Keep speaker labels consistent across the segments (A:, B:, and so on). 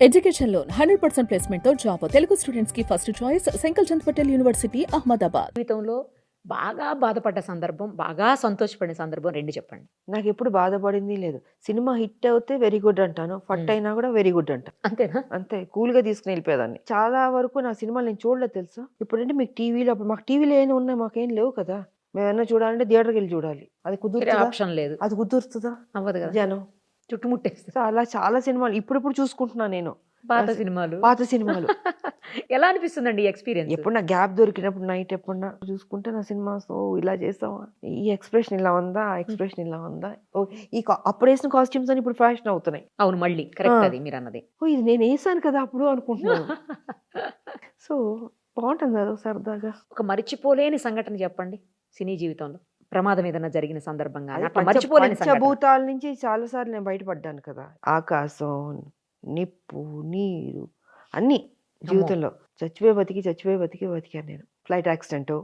A: Education loan 100% placement తో job Telugu students కి first choice Sankalchand Patel university Ahmedabad.
B: జీవితంలో బాగా బాధపడ్డ సందర్భం, బాగా సంతోషపడిన సందర్భం 2 చెప్పండి.
C: నాకెప్పుడు బాధపడింది లేదు. సినిమా హిట్ అవుతే వెరీ గుడ్ అంటాను. ఫట్ అయినా కూడా వెరీ గుడ్ అంటాను.
B: అంతేనా?
C: అంతే కూల్‌గా తీసుకొని వెళ్ళిపోయేదాన్ని. చాలా వరకు నా సినిమాలు నేను చూడలేదు తెలుసా? ఇప్పుడంటే మీకు టీవీలో అప్పుడు మాకు టీవీలో ఏమైనా ఉన్నాయి, మాకేం లేవు కదా. మేమేమన్నా చూడాలంటే థియేటర్‌కి వెళ్ళి చూడాలి. అది
B: వేరే
C: కుదురుతుందా?
B: ఆప్షన్ లేదు.
C: అది కుదురుతుందా?
B: అవ్వదు కదా.
C: జనం.
B: చుట్టుముట్టేస్తుంది.
C: సో అలా చాలా సినిమాలు ఇప్పుడిప్పుడు చూసుకుంటున్నా నేను.
B: పాత సినిమాలు.
C: పాత సినిమాలు.
B: ఎలా అనిపిస్తుందండి ఈ ఎక్స్‌పీరియన్స్?
C: ఎప్పుడు నా గ్యాప్ దొరికినప్పుడు నైట్ ఎప్పుడన్నా చూసుకుంటే నా సినిమాస్ ఇలా చేస్తావా, ఈ ఎక్స్ప్రెషన్ ఇలా ఉందా, ఆ ఎక్స్ప్రెషన్ ఇలా ఉందా, ఓ ఈ అప్పుడు వేసిన కాస్ట్యూమ్స్ అని ఇప్పుడు ఫ్యాషన్ అవుతున్నాయి.
B: అవును, మళ్ళీ కరెక్ట్ అది మీరు అన్నది.
C: ఓ ఇది నేను వేసాను కదా అప్పుడు అనుకుంటున్నాను. సో బాగుంటుంది అది సరదాగా.
B: ఒక మరిచిపోలేని సంఘటన చెప్పండి సినీ జీవితంలో. ప్రమాదం ఏదైనా జరిగిన సందర్భంగా
C: అది
B: అట్లా మర్చిపోలేని సంఘటన.
C: పంచభూతాల నుంచి చాలా సార్లు నేను బయటపడ్డాను కదా. ఆకాశం, నిప్పు, నీరు అన్నీ జీవితంలో. చచ్చిపోయి బతికాను నేను. ఫ్లైట్ యాక్సిడెంట్,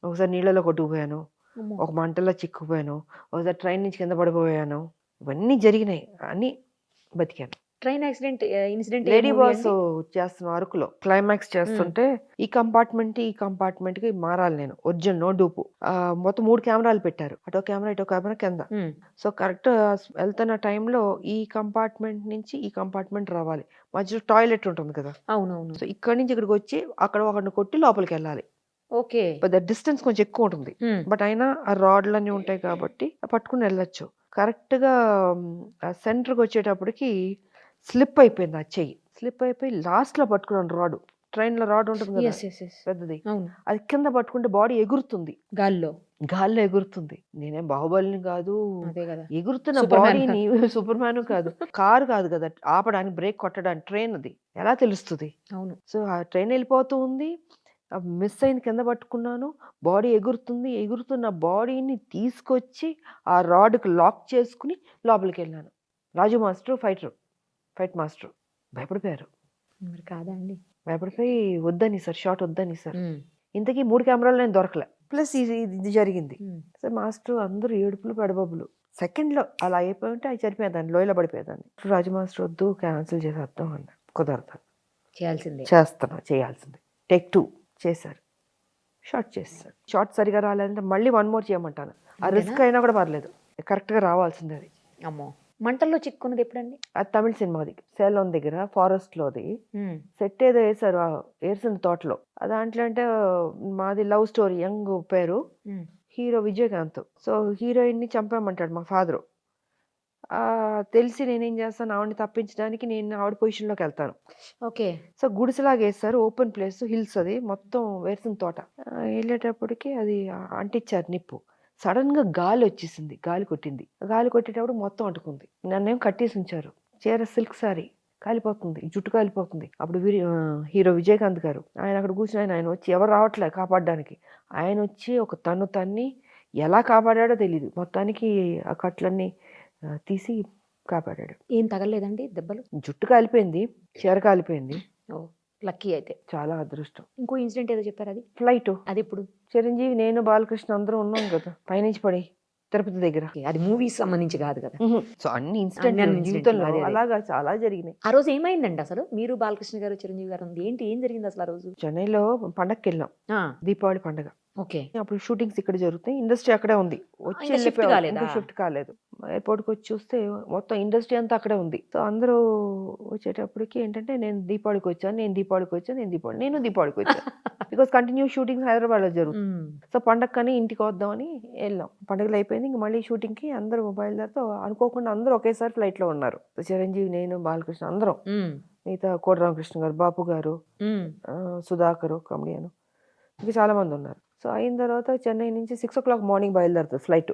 C: ఒకసారి నీళ్ళలో కొట్టుకుపోయాను,
B: అమ్మో.
C: ఒక మంటల్లో చిక్కుపోయాను, ఒకసారి ట్రైన్ నుంచి కింద పడిపోయాను. ఇవన్నీ జరిగినాయి, అన్నీ బతికాను.
B: Train accident incident
C: lady boss చేస్తున్న అరకులో క్లైమాక్స్ చేస్తుంటే ఈ కంపార్ట్మెంట్ కి మారాలి నేను. Original no dupe. మొత్తం 3 కెమెరాలు పెట్టారు, అటో కెమెరా ఇటో కెమెరా కింద. సో కరెక్ట్ వెళ్తున్న టైంలో ఈ కంపార్ట్మెంట్ నుంచి ఈ కంపార్ట్మెంట్ రావాలి, మధ్యలో టాయిలెట్ ఉంటుంది కదా.
B: అవునవును.
C: సో ఇక్కడి నుంచి ఇక్కడికి వచ్చి అక్కడ ఒకరిని కొట్టి లోపలికి వెళ్ళాలి.
B: ఓకే.
C: పెద్ద డిస్టెన్స్ కొంచెం ఎక్కువ ఉంటుంది, బట్ అయినా ఆ రాడ్లన్నీ ఉంటాయి కాబట్టి పట్టుకుని వెళ్ళొచ్చు. కరెక్ట్ గా సెంటర్కి వచ్చేటప్పటికి స్లిప్ అయిపోయింది. ఆ చెయ్యి స్లిప్ అయిపోయి లాస్ట్ లో పట్టుకున్నాను రాడ్. ట్రైన్ లో రాడ్ ఉంటుంది కదా పెద్దది,
B: అవును.
C: అది కింద పట్టుకుంటే బాడీ ఎగురుతుంది, గాల్లో ఎగురుతుంది. నేనేం బాహుబలిని కాదు,
B: అదే కదా.
C: ఎగురుతున్న
B: సూపర్మ్యాన్
C: బాడీని సూపర్ మ్యాన్ కాదు, కారు కాదు కదా ఆపడానికి, బ్రేక్ కొట్టడానికి. ట్రైన్ అది ఎలా తెలుస్తుంది?
B: అవును.
C: సో ఆ ట్రైన్ వెళ్ళిపోతూ ఉంది, మిస్ అయిన కింద పట్టుకున్నాను, బాడీ ఎగురుతుంది. ఎగురుతున్న బాడీని తీసుకొచ్చి ఆ రాడ్కి లాక్ చేసుకుని లోపలికి వెళ్ళాను. రాజు మాస్టర్ ఫైట్ మాస్టర్ భయపడిపోయారు.
B: మరి కాదా అండి?
C: భయపడిపోయి వద్దని సార్, షాట్ వద్దని సార్. ఇంతకీ 3 కెమెరాలు నేను దొరకలే, ప్లస్ ఇది జరిగింది. సార్ మాస్టర్ అందరూ ఏడుపులు పెడబొబ్బులు. సెకండ్లో అలా అయిపోయింటే అది చనిపోయేదాన్ని, లోయలో పడిపోయేదాన్ని. రాజు మాస్టర్ వద్దు, క్యాన్సిల్ చేసేద్దాం అన్న. కుదరదు, చేయాల్సిందే. టేక్ 2 చేశారు, షార్ట్ చేస్తారు. షార్ట్ సరిగా రాలేదంటే మళ్ళీ 1 మోర్ చేయమంటాను. ఆ రిస్క్ అయినా కూడా పర్లేదు, కరెక్ట్గా రావాల్సిందే అది.
B: అమ్మో, మంటల్లో చిక్కున్నది ఎప్పుడండి?
C: అది తమిళ సినిమాది, సేలం దగ్గర ఫారెస్ట్ లోది. సెట్ ఏదో వేసారు ఏర్సిన తోటలో. దాంట్లో అంటే మాది లవ్ స్టోరీ, యంగ్ పేరు, హీరో విజయకాంత్. సో హీరోయిన్ ని చంపామంటాడు మా ఫాదరు. తెలిసి నేనేం చేస్తాను, ఆవిడని తప్పించడానికి నేను ఆవిడ పొజిషన్ లోకి వెళ్తాను.
B: ఓకే. సో
C: గుడిసెలాగా వేస్తారు, ఓపెన్ ప్లేస్, హిల్స్, అది మొత్తం వేసిన తోట. వెళ్ళేటప్పటికి అది అంటించారు నిప్పు. సడన్ గా గాలి వచ్చేసింది, గాలి కొట్టింది. గాలి కొట్టేటప్పుడు మొత్తం అంటుకుంది. నన్నేం కట్టేసి ఉంచారు, చీర సిల్క్ సారీ కాలిపోతుంది, జుట్టు కాలిపోతుంది. అప్పుడు హీరో విజయకాంత్ గారు ఆయన అక్కడ కూర్చుని ఆయన వచ్చి, ఎవరు రావట్లే కాపాడడానికి, ఆయన వచ్చి ఒక తన్ని ఎలా కాపాడాడో తెలియదు, మొత్తానికి ఆ కట్లన్నీ తీసి కాపాడాడు.
B: ఏం తగలేదండి దెబ్బలు?
C: జుట్టు కాలిపోయింది, చీర కాలిపోయింది.
B: లక్కీ అయితే,
C: చాలా అదృష్టం.
B: ఇంకో ఇన్సిడెంట్ ఏదో చెప్పారు, అది
C: ఫ్లైట్.
B: అది ఇప్పుడు
C: చిరంజీవి, నేను, బాలకృష్ణ అందరూ ఉన్నాం కదా పైనుంచి పడి తిరుపతి దగ్గర.
B: అది మూవీస్ సంబంధించి కాదు కదా.
C: సో అన్ని ఇన్సిడెంట్ జీవితంలో అలాగా చాలా జరిగినాయి.
B: ఆ రోజు ఏమైందండి అసలు? మీరు, బాలకృష్ణ గారు, చిరంజీవి గారు ఏం జరిగింది అసలు ఆ రోజు?
C: చెన్నైలో పండగకి వెళ్ళాం, దీపావళి పండగ.
B: ఓకే.
C: అప్పుడు షూటింగ్స్ ఇక్కడ జరుగుతాయి, ఇండస్ట్రీ అక్కడే ఉంది. షిఫ్ట్ కాలేదు. ఎయిర్పోర్ట్ కి వచ్చి చూస్తే మొత్తం ఇండస్ట్రీ అంతా అక్కడే ఉంది. సో అందరూ వచ్చేటప్పటికి ఏంటంటే, నేను దీపావళికి వచ్చాను, నేను దీపావళికి వచ్చాను. బికాస్ కంటిన్యూ షూటింగ్ హైదరాబాద్ లో జరుగుతుంది. సో పండగకని ఇంటికి వద్దామని వెళ్ళాం. పండగలు అయిపోయింది, ఇంక మళ్ళీ షూటింగ్ కి అందరూ బయలుదేరితో అనుకోకుండా అందరూ ఒకేసారి ఫ్లైట్ లో ఉన్నారు. చిరంజీవి, నేను, బాలకృష్ణ అందరం, మిగతా కోట రామకృష్ణ గారు, బాపు గారు, సుధాకర్ కమెడియన్, ఇంకా చాలా మంది ఉన్నారు. సో అయిన తర్వాత చెన్నై నుంచి 6 o'clock మార్నింగ్ బయలుదేరుతుంది ఫ్లైట్.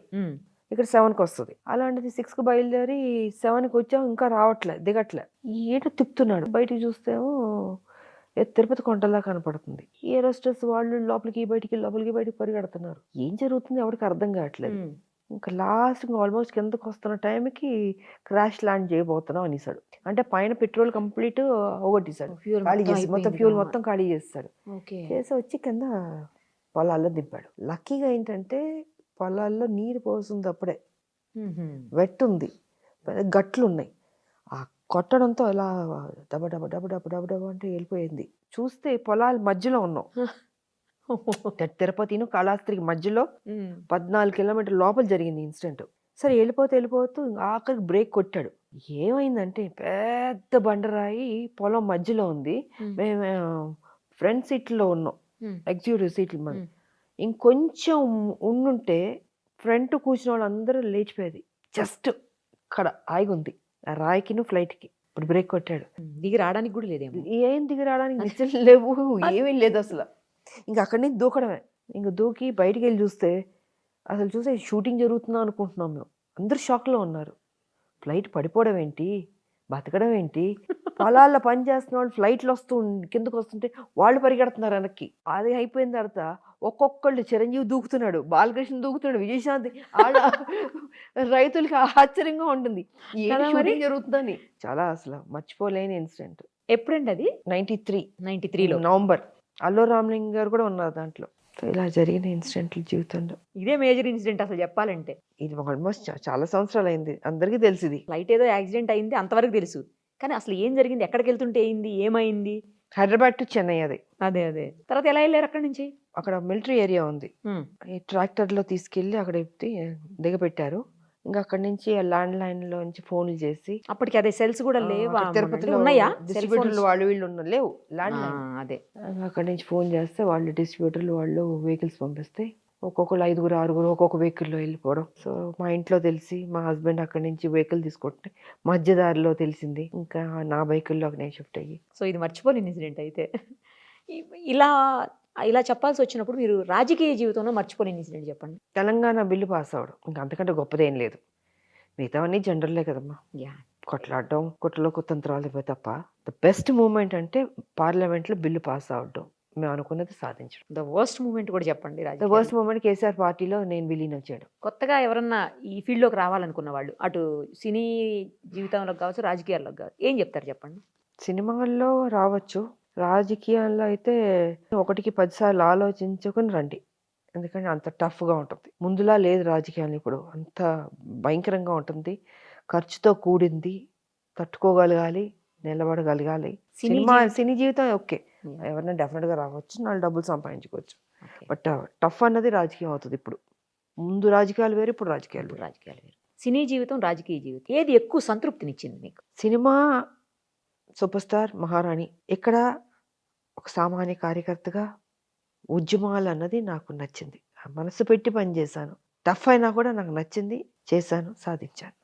C: ఇక్కడ 7కి వస్తుంది. అలాంటిది 6కి బయలుదేరి 7కి వచ్చాము, ఇంకా దిగట్లే. ఏటో తిప్పుతున్నాడు. బయటికి చూస్తేమో తిరుపతి కొండలా కనపడుతుంది. ఏరోస్టర్స్ వాళ్ళు లోపలికి బయటికి పరిగెడుతున్నారు. ఏం జరుగుతుంది ఎవరికి అర్థం కావట్లేదు. ఇంకా లాస్ట్ ఆల్మోస్ట్ కిందకు వస్తున్న టైంకి క్రాష్ ల్యాండ్ చేయబోతున్నాం అనేసాడు. అంటే పైన పెట్రోల్ కంప్లీట్ అవగొట్టేశాడు, ఖాళీ చేసి మొత్తం ఫ్యూల్ మొత్తం ఖాళీ చేస్తాడు. చేసి వచ్చి కింద పొలాల్లో దింపాడు. లక్కీగా ఏంటంటే పొలాల్లో నీరు పోస్తుంది, అప్పుడే వెట్ ఉంది, గట్లు ఉన్నాయి. ఆ కొట్టడంతో ఇలా డబ డబ డబ డబ డబ డబ అంటే వెళ్ళిపోయింది. చూస్తే పొలాల మధ్యలో ఉన్నాం. తిరుపతిను కాళహస్తికి మధ్యలో 14 కిలోమీటర్ల లోపల జరిగింది ఇన్సిడెంట్. సరే వెళ్ళిపోతూ ఆఖరికి బ్రేక్ కొట్టాడు. ఏమైందంటే పెద్ద బండరాయి పొలం మధ్యలో ఉంది. మేము ఫ్రంట్ సీట్లో ఉన్నాం, ఎగ్జిక్యూటివ్ సీట్లు మనం. ఇంకొంచెం ఉండుంటే ఫ్రంట్ కూర్చున్న వాళ్ళందరూ లేచిపోయేది. జస్ట్ ఇక్కడ ఆగి ఉంది ఆ రాయికిను ఫ్లైట్కి. ఇప్పుడు బ్రేక్ కొట్టాడు.
B: దిగి రావడానికి కూడా లేదేమో.
C: ఏం దిగి రావడానికి నిచ్చెలు లేవు, ఏమీ లేదు అసలు. ఇంకా అక్కడి నుంచి దూకడమే. ఇంకా దూకి బయటికి వెళ్ళి చూస్తే అసలు చూసే షూటింగ్ జరుగుతుందా అనుకుంటున్నాం మేము. అందరూ షాక్లో ఉన్నారు. ఫ్లైట్ పడిపోవడం ఏంటి, బతకడం ఏంటి, పొలాల్లో పని చేస్తున్న వాళ్ళు ఫ్లైట్లు కిందకు వస్తుంటే వాళ్ళు పరిగెడుతున్నారు వెనక్కి. అది అయిపోయిన తర్వాత ఒక్కొక్కళ్ళు చిరంజీవి దూకుతున్నాడు, బాలకృష్ణ దూకుతున్నాడు, విజయశాంతి. ఆడ రైతులకి ఆశ్చర్యంగా ఉంటుంది ఏం షూటింగ్ జరుగుతుందని. చాలా అసలు మర్చిపోలేని ఇన్సిడెంట్.
B: ఎప్పుడండి అది?
C: 93లో నవంబర్. అల్లు రామలింగ గారు కూడా ఉన్నారు దాంట్లో. ఇలా జరిగిన ఇన్సిడెంట్లు జీవితంలో
B: ఇదే మేజర్ ఇన్సిడెంట్ అసలు చెప్పాలంటే.
C: ఇది ఆల్మోస్ట్ చాలా సంవత్సరాలు అయింది. అందరికీ తెలుసు ఇది.
B: ఫ్లైట్ ఏదో యాక్సిడెంట్ అయింది అంతవరకు తెలుసు, కానీ అసలు ఏం జరిగింది, ఎక్కడికి వెళ్తుంటే అయింది, ఏమైంది?
C: హైదరాబాద్ టు చెన్నై. అది
B: అదే తర్వాత ఎలా వెళ్ళారు అక్కడి నుంచి?
C: అక్కడ మిలిటరీ ఏరియా ఉంది. ఈ ట్రాక్టర్లో తీసుకెళ్ళి అక్కడ దిగబెట్టారు. ఇంకా అక్కడి నుంచి ల్యాండ్ లైన్ లో నుంచి ఫోన్లు చేసి,
B: అప్పటికి అదే సెల్స్ కూడా లేవా?
C: తిరుపతిలో
B: ఉన్నాయా
C: డిస్ట్రిబ్యూటర్లు వాళ్ళు వీళ్ళు లేవు ల్యాండ్ లైన్.
B: అదే
C: అక్కడి నుంచి ఫోన్ చేస్తే వాళ్ళు డిస్ట్రిబ్యూటర్లు వాళ్ళు వెహికల్స్ పంపిస్తే ఒక్కొక్కరు 5 6 ఒక్కొక్క వెహికల్లో వెళ్ళిపోవడం. సో మా ఇంట్లో తెలిసి మా హస్బెండ్ అక్కడి నుంచి వెహికల్ తీసుకుంటే మధ్యదారిలో తెలిసింది. ఇంకా నా వెహికల్లోకి నేను షిఫ్ట్ అయ్యి.
B: సో ఇది మర్చిపోలేని ఇన్సిడెంట్ అయితే. ఇలా చెప్పాల్సి వచ్చినప్పుడు మీరు రాజకీయ జీవితంలో మర్చిపోలేని ఇన్సిడెంట్ చెప్పండి.
C: తెలంగాణ బిల్లు పాస్ అవడం ఇంకా అంతకంటే గొప్పదేం లేదు. మిగతావన్నీ జనరల్లే కదమ్మా. కొట్లాడడం, కుట్రలో కుతంత్రాలు ఇవ్వ తప్ప ద బెస్ట్ మూమెంట్ అంటే పార్లమెంట్లో బిల్లు పాస్ అవడం, మేము అనుకున్నది సాధించడం.
B: ద వర్స్ట్ మూమెంట్ కూడా చెప్పండి.
C: ద వర్స్ట్ మూమెంట్ కేసీఆర్ పార్టీలో నేను విలీనం చేయడం.
B: కొత్తగా ఎవరన్నా ఈ ఫీల్డ్లోకి రావాలనుకున్న వాళ్ళు అటు సినీ జీవితంలో కావచ్చు, రాజకీయాల్లో కావచ్చు, ఏం చెప్తారు చెప్పండి?
C: సినిమాల్లో రావచ్చు, రాజకీయాల్లో అయితే 1కి 10 సార్లు ఆలోచించుకుని రండి. ఎందుకంటే అంత టఫ్గా ఉంటుంది. ముందులా లేదు రాజకీయాలు ఇప్పుడు, అంత భయంకరంగా ఉంటుంది, ఖర్చుతో కూడింది, తట్టుకోగలగాలి, నిలబడగలగాలి. సినీ జీవితం ఓకే, ఎవరైనా డెఫినెట్గా రావచ్చు, 4 డబ్బులు సంపాదించుకోవచ్చు. బట్ టఫ్ అన్నది రాజకీయం అవుతుంది ఇప్పుడు. ముందు రాజకీయాలు వేరు, ఇప్పుడు రాజకీయాలు
B: వేరు. సినీ జీవితం, రాజకీయ జీవితం ఏది ఎక్కువ సంతృప్తినిచ్చింది మీకు?
C: సినిమా సూపర్ స్టార్ మహారాణి. ఇక్కడ ఒక సామాన్య కార్యకర్తగా ఉద్యమాలు అన్నది నాకు నచ్చింది. మనసు పెట్టి పనిచేశాను. టఫ్ అయినా కూడా నాకు నచ్చింది, చేశాను, సాధించాను.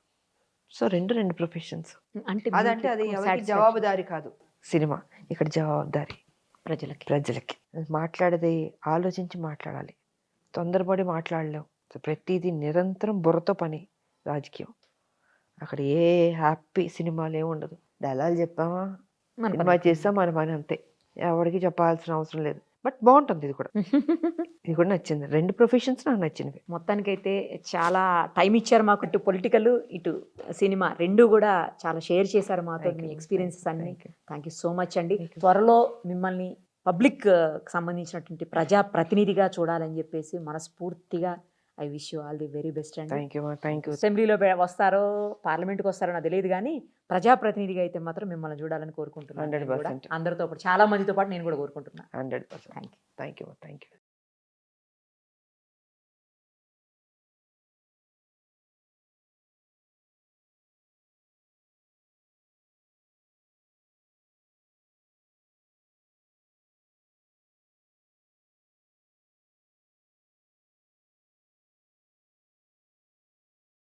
C: సో రెండు ప్రొఫెషన్స్. అదంటే అది ఎవరికి జవాబుదారి కాదు సినిమా. ఇక్కడ జవాబుదారి ప్రజలకి. మాట్లాడేది ఆలోచించి మాట్లాడాలి, తొందరపడి మాట్లాడలేం. ప్రతిదీ నిరంతరం బుర్రతో పని రాజకీయం. అక్కడ ఏ హ్యాపీ సినిమాలు ఏమి ఉండదు. డైలాగ్ చెప్పామా, సినిమా చేసాం, మన పని అంతే. ఎవరికి చెప్పాల్సిన అవసరం లేదు. బట్ బాగుంటుంది ఇది కూడా. ఇది కూడా నచ్చింది. 2 ప్రొఫెషన్స్ నాకు నచ్చినవి.
B: మొత్తానికైతే చాలా టైం ఇచ్చారు మాకు. ఇటు పొలిటికల్, ఇటు సినిమా 2 కూడా చాలా షేర్ చేశారు మాతో మీ ఎక్స్పీరియన్సెస్ అన్ని. థ్యాంక్ యూ సో మచ్ అండి. త్వరలో మిమ్మల్ని పబ్లిక్ సంబంధించినటువంటి ప్రజా ప్రతినిధిగా చూడాలని చెప్పేసి మనస్ఫూర్తిగా I wish you all the very best అండి.
C: Thank you.
B: అసెంబ్లీలో వస్తారో పార్లమెంట్కి వస్తారో నాకు తెలియదు, కానీ ప్రజాప్రతినిధిగా అయితే మాత్రం మిమ్మల్ని చూడాలని కోరుకుంటున్నాను.
C: 100%.
B: అందరితో పాటు, చాలా మందితో పాటు నేను కూడా కోరుకుంటున్నాను.
C: 100%. Thank you.